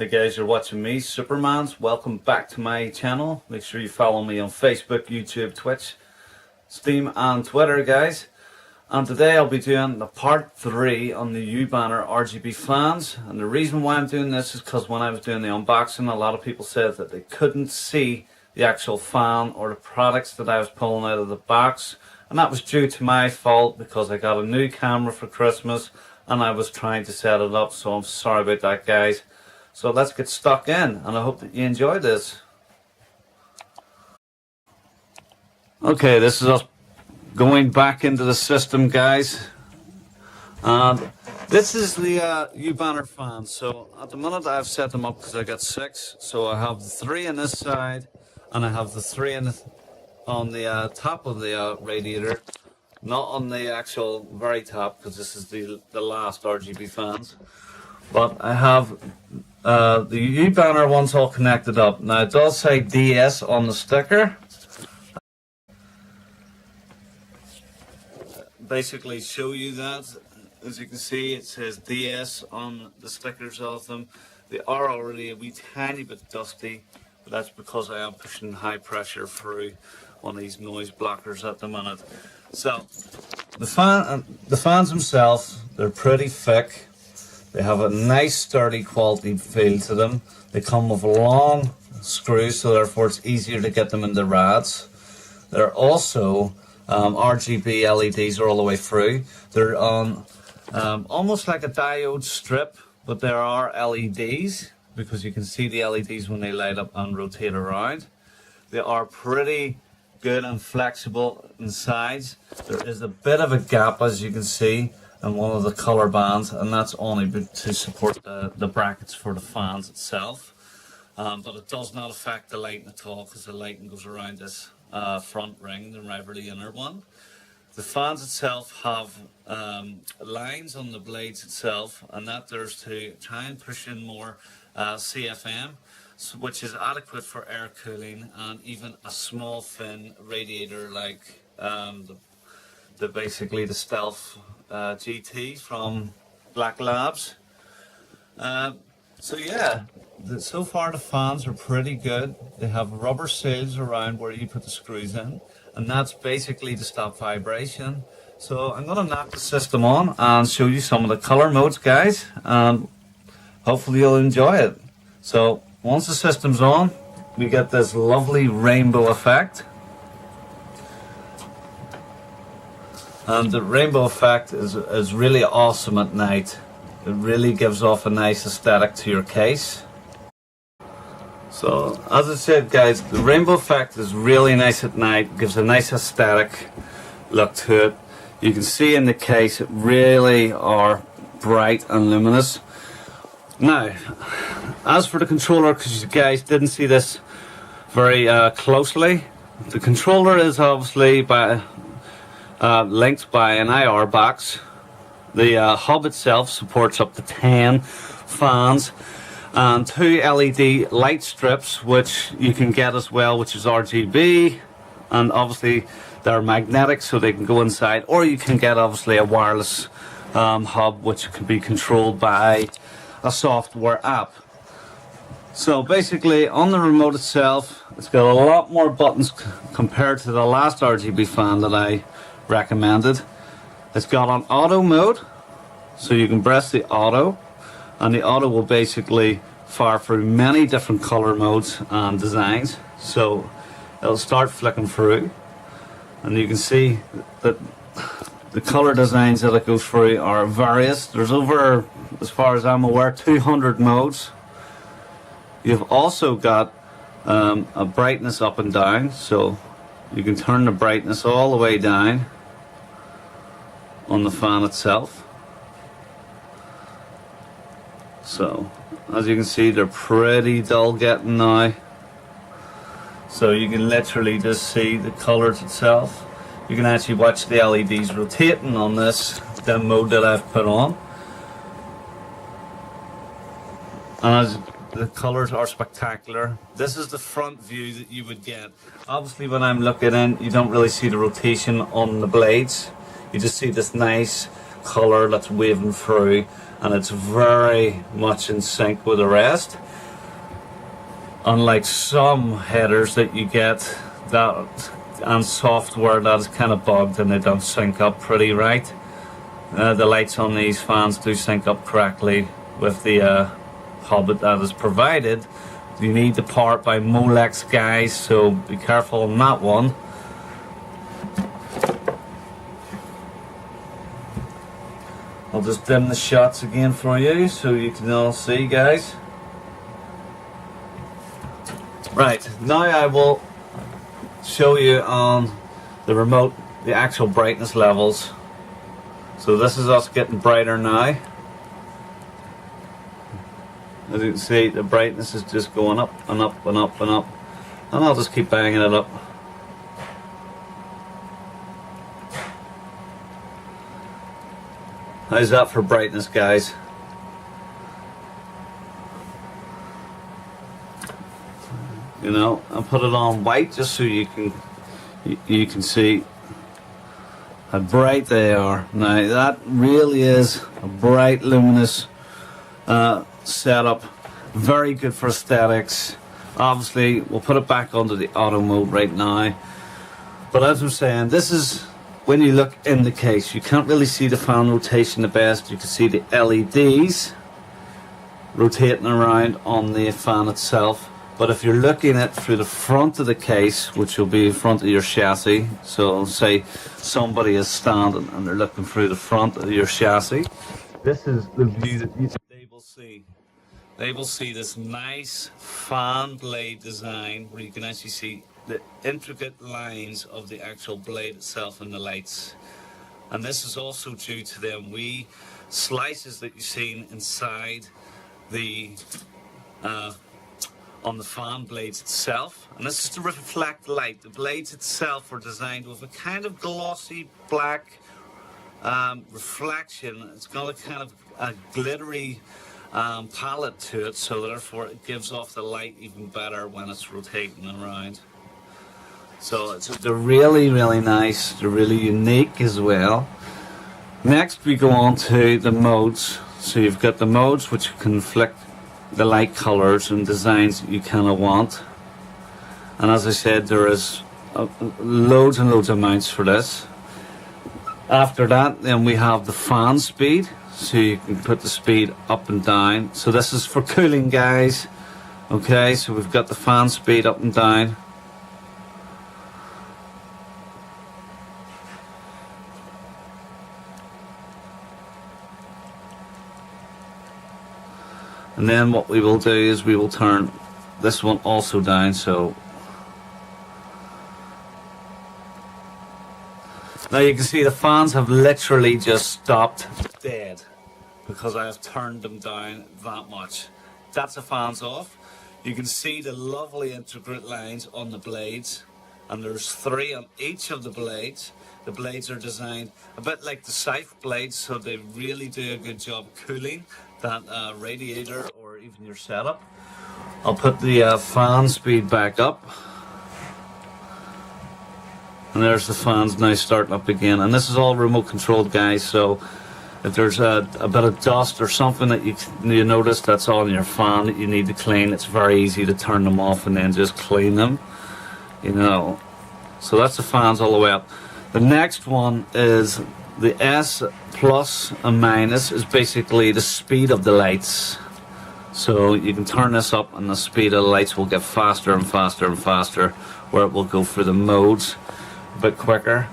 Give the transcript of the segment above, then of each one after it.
Hey guys, you're watching me, Supermans. Welcome back to my channel. Make sure you follow me on Facebook, YouTube, Twitch, Steam and Twitter, guys. And today I'll be doing the part 3 on the UBANNER RGB fans. And the reason why I'm doing this is because when I was doing the unboxing, a lot of people said that they couldn't see the actual fan or the products that I was pulling out of the box. And that was due to my fault because I got a new camera for Christmas and I was trying to set it up. So I'm sorry about that, guys. So let's get stuck in, and I hope that you enjoy this. Okay, this is us going back into the system, guys. And this is the UBANNER fan. So at the minute I've set them up because I got 6. So I have the 3 on this side, and I have the 3 on the top of the radiator. Not on the actual very top, because this is the last RGB fans. But I have the UBANNER one's all connected up. Now it does say DS on the sticker. Basically show you that. As you can see, it says DS on the stickers of them. They are already a wee tiny bit dusty, but that's because I am pushing high pressure through one of these noise blockers at the minute. So the fans themselves, they're pretty thick. They have a nice sturdy quality feel to them. They come with long screws, so therefore it's easier to get them in the rads. They're also RGB LEDs all the way through. They're on almost like a diode strip, but there are LEDs because you can see the LEDs when they light up and rotate around. They are pretty good and flexible in sides. There is a bit of a gap, as you can see, and one of the color bands, and that's only to support the brackets for the fans itself, but it does not affect the lighting at all because the lighting goes around this front ring, the rather the inner one. The fans itself have lines on the blades itself, and that there's to try and push in more CFM, which is adequate for air cooling, and even a small thin radiator like basically the Stealth GT from Black Labs. So yeah, so far the fans are pretty good. They have rubber seals around where you put the screws in, and that's basically to stop vibration. So I'm going to knock the system on and show you some of the color modes, guys, and hopefully you'll enjoy it. So once the system's on, we get this lovely rainbow effect. And the rainbow effect is really awesome at night. It really gives off a nice aesthetic to your case. So as I said, guys, the rainbow effect is really nice at night. Gives a nice aesthetic look to it. You can see in the case it really are bright and luminous. Now, as for the controller, because you guys didn't see this very closely, the controller is obviously linked by an IR box. The hub itself supports up to 10 fans and 2 LED light strips, which you can get as well, which is RGB, and obviously they're magnetic so they can go inside, or you can get obviously a wireless hub which can be controlled by a software app. So basically on the remote itself, it's got a lot more buttons compared to the last RGB fan that I recommended. It's got an auto mode, so you can press the auto, and the auto will basically fire through many different color modes and designs. So it'll start flicking through, and you can see that the color designs that it goes through are various. There's over, as far as I'm aware, 200 modes. You've also got a brightness up and down, so you can turn the brightness all the way down on the fan itself. So as you can see, they're pretty dull getting now, so you can literally just see the colors itself. You can actually watch the LEDs rotating on this mode that I've put on, and as the colors are spectacular. This is the front view that you would get. Obviously when I'm looking in, you don't really see the rotation on the blades. You just see this nice colour that's waving through, and it's very much in sync with the rest. Unlike some headers that you get that and software that is kind of bugged and they don't sync up pretty right. The lights on these fans do sync up correctly with the hub that is provided. You need to power it by Molex, guys, so be careful on that one. I'll just dim the shots again for you so you can all see, guys. Right, now I will show you on the remote the actual brightness levels. So this is us getting brighter now. As you can see, the brightness is just going up and up and up and up, and I'll just keep banging it up. How's that for brightness, guys? You know, I'll put it on white just so you can see how bright they are. Now that really is a bright, luminous setup. Very good for aesthetics. Obviously, we'll put it back onto the auto mode right now. But as I'm saying, this is when you look in the case. You can't really see the fan rotation the best. You can see the LEDs rotating around on the fan itself. But if you're looking at through the front of the case, which will be in front of your chassis, so say somebody is standing and they're looking through the front of your chassis, this is the view that they will see. They will see this nice fan blade design where you can actually see the intricate lines of the actual blade itself and the lights. And this is also due to them wee slices that you've seen inside the on the fan blades itself, and this is to reflect light. The blades itself are designed with a kind of glossy black reflection. It's got a kind of a glittery palette to it, so therefore it gives off the light even better when it's rotating around. So they're really, really nice. They're really unique as well. Next we go on to the modes. So you've got the modes which can flick the light colors and designs that you kind of want. And as I said, there is loads and loads of mounts for this. After that, then we have the fan speed. So you can put the speed up and down. So this is for cooling, guys. Okay, so we've got the fan speed up and down. And then what we will do is we will turn this one also down. So now you can see the fans have literally just stopped dead because I have turned them down that much. That's the fans off. You can see the lovely intricate lines on the blades, and there's 3 on each of the blades. The blades are designed a bit like the scythe blades, so they really do a good job cooling that radiator or even your setup. I'll put the fan speed back up, and there's the fans now starting up again. And this is all remote controlled, guys, so if there's a bit of dust or something that you notice that's on your fan that you need to clean, it's very easy to turn them off and then just clean them, you know. So that's the fans all the way up. The next one is the S plus and minus is basically the speed of the lights. So you can turn this up and the speed of the lights will get faster and faster and faster, where it will go through the modes a bit quicker.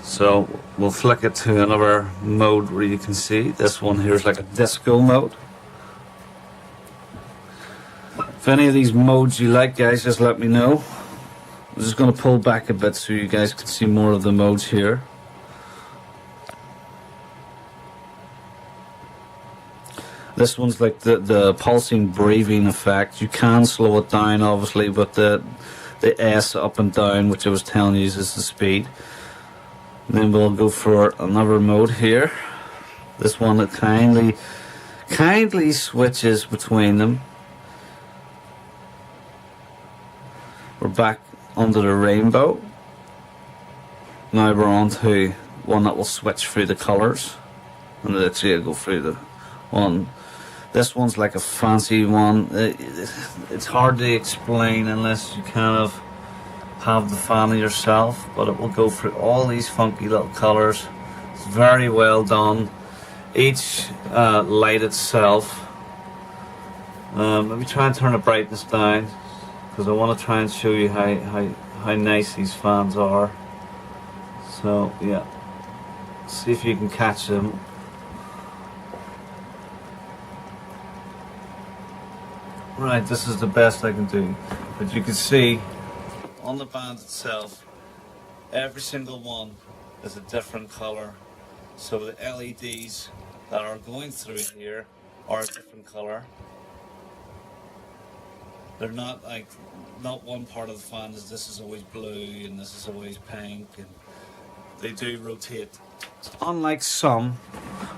So we'll flick it to another mode where you can see this one here is like a disco mode. If any of these modes you like, guys, just let me know. I'm just going to pull back a bit so you guys can see more of the modes here. This one's like the pulsing breathing effect. You can slow it down, obviously, but the S up and down, which I was telling you, is the speed. And then we'll go for another mode here. This one that kindly switches between them. We're back under the rainbow. Now we're on to one that will switch through the colors, and let's see, go through the one. This one's like a fancy one. It's hard to explain unless you kind of have the fan yourself, but it will go through all these funky little colors. It's very well done. Each light itself. Let me try and turn the brightness down, because I want to try and show you how nice these fans are. So yeah, see if you can catch them. Right, this is the best I can do. But you can see on the band itself, every single one is a different color. So the LEDs that are going through here are a different color. They're not like, not one part of the fan is this is always blue and this is always pink, and they do rotate. Unlike some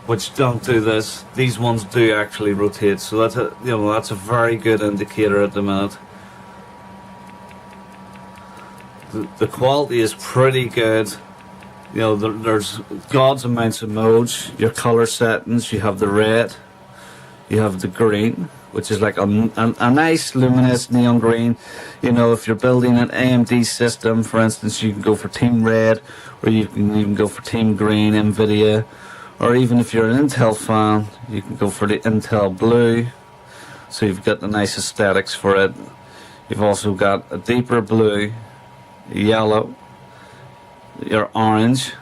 which don't do this, these ones do actually rotate, so that's a, you know, that's a very good indicator at the minute. The quality is pretty good. You know, there's God's amounts of modes. Your color settings, you have the red, you have the green, which is like a nice luminous neon green. You know, if you're building an AMD system, for instance, you can go for Team Red, or you can even go for Team Green, NVIDIA, or even if you're an Intel fan, you can go for the Intel Blue. So you've got the nice aesthetics for it. You've also got a deeper blue, yellow, your orange,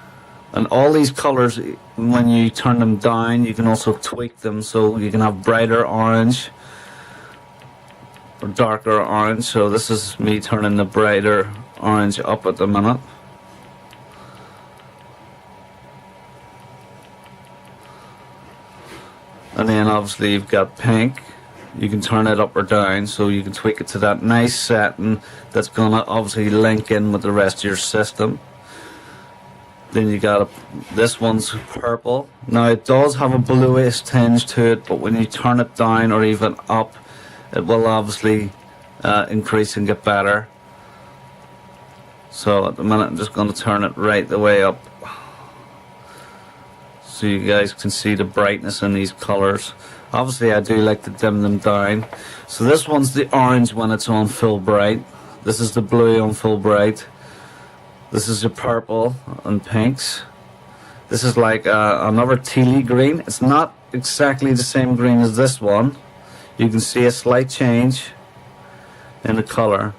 and all these colors, when you turn them down, you can also tweak them, so you can have brighter orange or darker orange. So this is me turning the brighter orange up at the minute. And then obviously you've got pink. You can turn it up or down, so you can tweak it to that nice setting that's going to obviously link in with the rest of your system. Then you got this one's purple. Now it does have a bluish tinge to it, but when you turn it down or even up, it will obviously increase and get better. So at the minute I'm just going to turn it right the way up, so you guys can see the brightness in these colors. Obviously I do like to dim them down. So this one's the orange when it's on full bright. This is the blue on full bright. This is the purple and pinks. This is like another tealy green. It's not exactly the same green as this one. You can see a slight change in the color.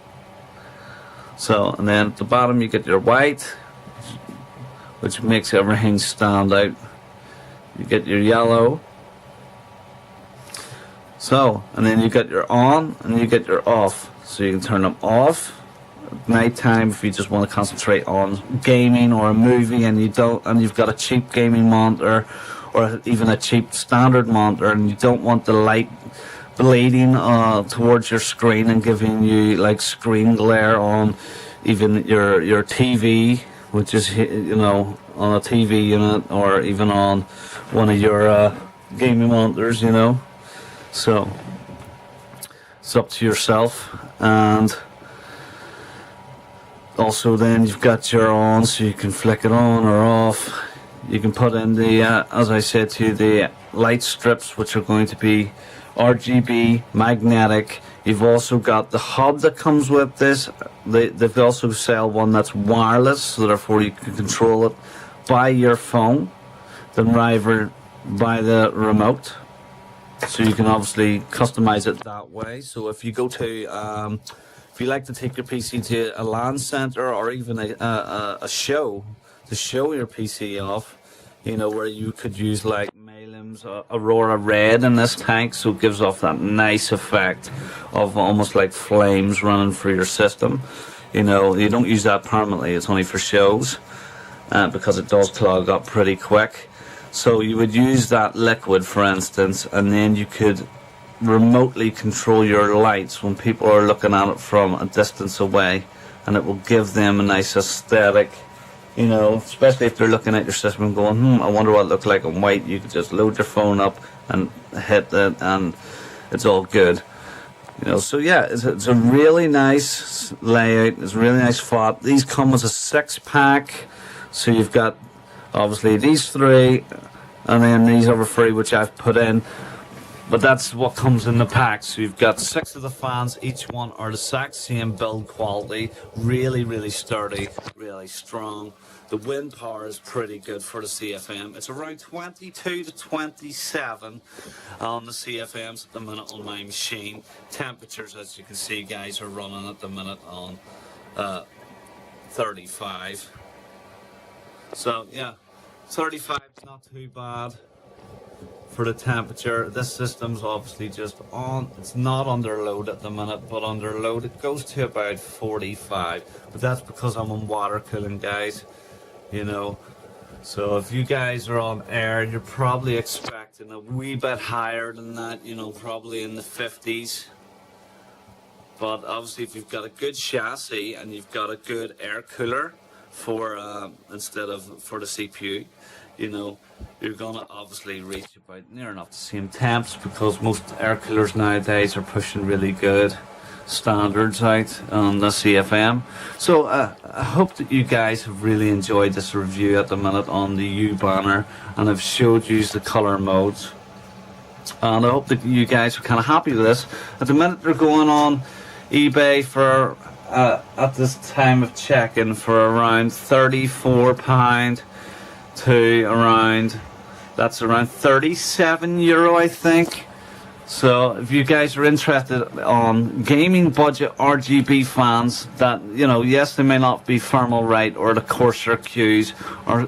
So, and then at the bottom you get your white, which makes everything stand out. You get your yellow. So, and then you get your on and you get your off. So you can turn them off at night time if you just want to concentrate on gaming or a movie, and you've got a cheap gaming monitor or even a cheap standard monitor, and you don't want the light bleeding towards your screen and giving you like screen glare on even your TV, which is, you know, on a TV unit, or even on one of your gaming monitors, you know. So it's up to yourself. And also then you've got your on, so you can flick it on or off. You can put in the as I said to you, the light strips, which are going to be RGB magnetic. You've also got the hub that comes with this. They've also sell one that's wireless, so therefore you can control it by your phone, then rather by the remote. So you can obviously customize it that way. So if you go to, if you like to take your PC to a LAN center or even a show to show your PC off, you know, where you could use like Malim's Aurora Red in this tank, so it gives off that nice effect of almost like flames running through your system. You know, you don't use that permanently, it's only for shows, because it does clog up pretty quick. So you would use that liquid, for instance, and then you could remotely control your lights when people are looking at it from a distance away, and it will give them a nice aesthetic. You know, especially if they're looking at your system and going, I wonder what it looks like on white. You can just load your phone up and hit it, and it's all good. You know, so yeah, it's a really nice layout. It's a really nice font. These come as a 6-pack, so you've got obviously these 3, and then these other 3 which I've put in. But that's what comes in the pack. So you've got 6 of the fans. Each one are the exact same build quality. Really, really sturdy, really strong. The wind power is pretty good for the CFM. It's around 22 to 27 on the CFMs at the minute on my machine. Temperatures, as you can see, guys, are running at the minute on 35. So yeah, 35 is not too bad for the temperature. This system's obviously just on. It's not under load at the minute, but under load it goes to about 45. But that's because I'm on water cooling, guys. You know, so if you guys are on air, you're probably expecting a wee bit higher than that. You know, probably in the 50s. But obviously, if you've got a good chassis and you've got a good air cooler for instead of for the CPU, you know, you're gonna obviously reach about near enough the same temps, because most air coolers nowadays are pushing really good standards out on the CFM. So I hope that you guys have really enjoyed this review at the minute on the UBANNER, and I've showed you the color modes, and I hope that you guys are kind of happy with this. At the minute they're going on eBay for at this time of checking for around £34 to around, that's around €37 I think. So if you guys are interested on gaming budget RGB fans that, you know, yes, they may not be Thermalright or the Corsair Qs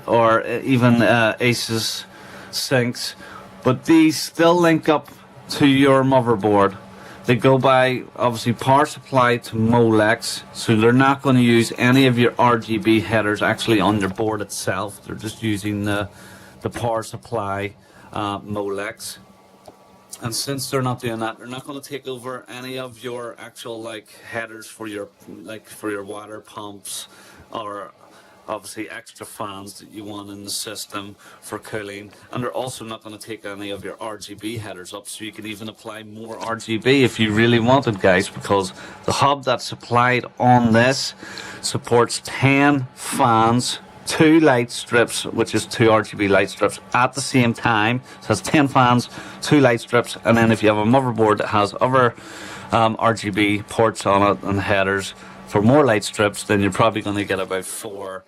or even Asus Syncs, but these still link up to your motherboard. They go by, obviously, power supply to Molex, so they're not going to use any of your RGB headers actually on your board itself. They're just using the power supply Molex. And since they're not doing that, they're not going to take over any of your actual headers for your water pumps, or obviously extra fans that you want in the system for cooling. And they're also not going to take any of your RGB headers up, so you can even apply more RGB if you really wanted, guys, because the hub that's supplied on this supports 10 fans, 2 light strips, which is 2 RGB light strips at the same time. So it's 10 fans, 2 light strips, and then if you have a motherboard that has other RGB ports on it and headers for more light strips, then you're probably going to get about 4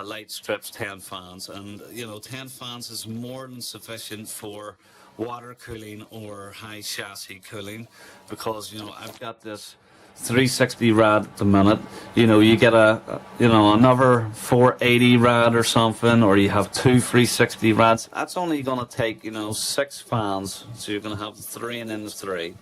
light strips, 10 fans. And you know, 10 fans is more than sufficient for water cooling or high chassis cooling, because you know, I've got this 360 rad at the minute. You know, you get another 480 rad or something, or you have 2 360 rads. That's only going to take, you know, 6 fans. So you're going to have the 3 and then the 3.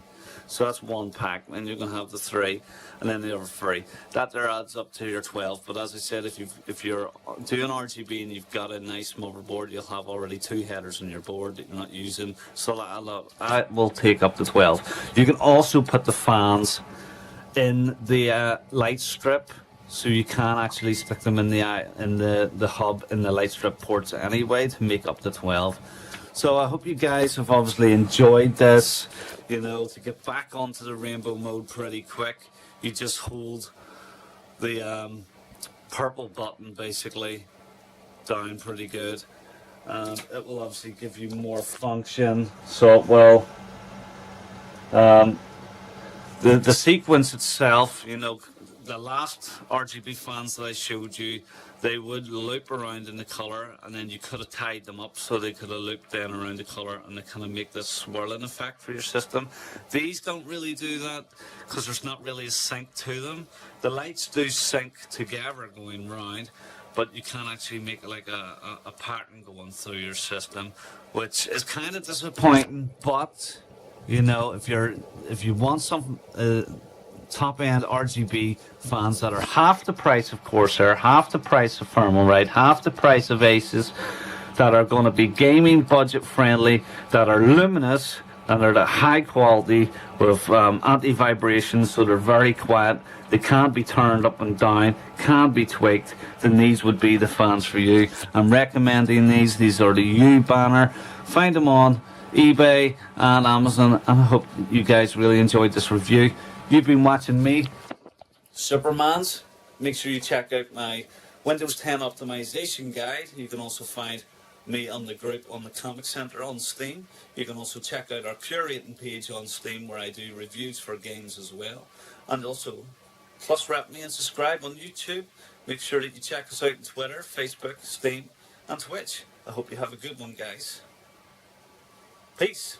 So that's 1 pack, and you're going to have the 3 and then the other 3. That there adds up to your 12. But as I said, if you're doing RGB and you've got a nice motherboard, you'll have already 2 headers on your board that you're not using. So that will take up to 12. You can also put the fans in the light strip, so you can actually stick them in the hub in the light strip ports anyway to make up to 12. So I hope you guys have obviously enjoyed this. You know, to get back onto the rainbow mode pretty quick, you just hold the purple button basically down pretty good, and it will obviously give you more function. So it will the sequence itself, you know, the last RGB fans that I showed you, they would loop around in the colour, and then you could have tied them up so they could have looped then around the colour, and they kind of make this swirling effect for your system. These don't really do that because there's not really a sync to them. The lights do sync together going round, but you can't actually make like a pattern going through your system, which is kind of disappointing. But you know, if you want some top-end RGB fans that are half the price of Corsair, half the price of Thermalright, half the price of Asus, that are going to be gaming budget friendly, that are luminous, and they're the high quality with anti-vibration, so they're very quiet, they can't be turned up and down, can't be tweaked, then these would be the fans for you. I'm recommending these. These are the UBANNER. Find them on eBay and Amazon, and I hope you guys really enjoyed this review. You've been watching me, Supermans. Make sure you check out my Windows 10 optimization guide. You can also find me on the group on the Comic Center on Steam. You can also check out our curating page on Steam where I do reviews for games as well. And also, plus rep me and subscribe on YouTube. Make sure that you check us out on Twitter, Facebook, Steam and Twitch. I hope you have a good one, guys. Peace.